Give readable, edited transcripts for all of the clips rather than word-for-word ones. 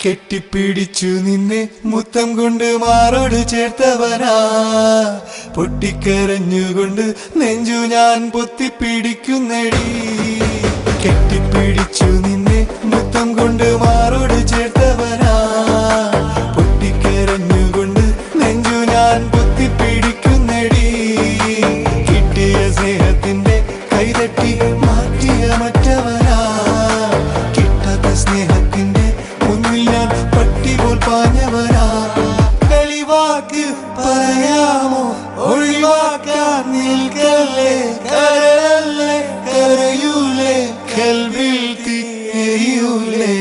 കെട്ടിപ്പിടിച്ചു നിന്നെ മുത്തം കൊണ്ട് മാറോട് ചേർത്തവനാ, പൊട്ടിക്കരഞ്ഞുകൊണ്ട് നെഞ്ചു ഞാൻ പൊത്തിപ്പിടിക്കുന്നടി. കെട്ടിപ്പിടിച്ചു നിന്നെ മുത്തം കൊണ്ട് മാറോട് ചേർത്തവനാ, പൊട്ടിക്കരഞ്ഞുകൊണ്ട് നെഞ്ചു ഞാൻ പൊത്തിപ്പിടിക്കുന്നടി. കിട്ടിയ സ്നേഹത്തിന്റെ കൈതട്ടി മാറ്റിയ മറ്റവനാ, കിട്ടാത്ത സ്നേഹത്തിന്റെ മുന്നിൽ ഞാൻ പട്ടി പോൽ പാഞ്ഞവനാ. കളിവാക്ക് പറയാമോ ഒഴിവാക്കാൻ നിൽക്കല്ലേ, കരളല്ലേ കരയൂലേ, കൽവിൽ തീയൂലേ.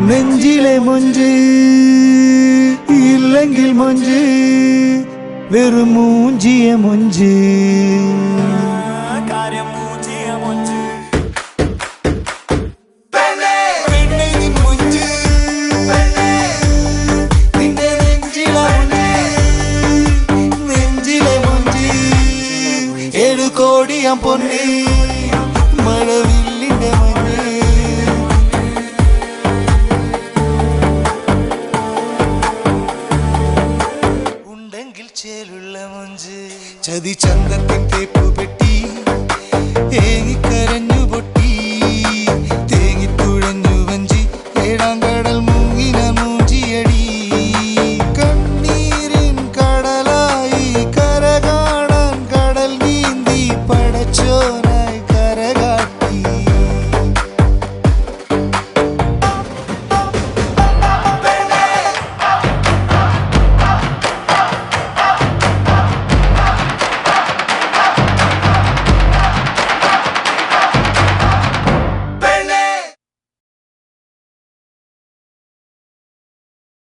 നെഞ്ചിലെ മൊഞ്ച് ഇല്ലെങ്കിൽ മൊഞ്ച്, വെറും മൂഞ്ചിയ മൊഞ്ച്. നെഞ്ചിലെ മൊഞ്ച് 7 കോടിയാം പൊന്നി മഴവില്ലിന്റെ മഞ്ഞ്. ചേലുള്ള മൊഞ്ച് ചതി ചന്തത്തിൻ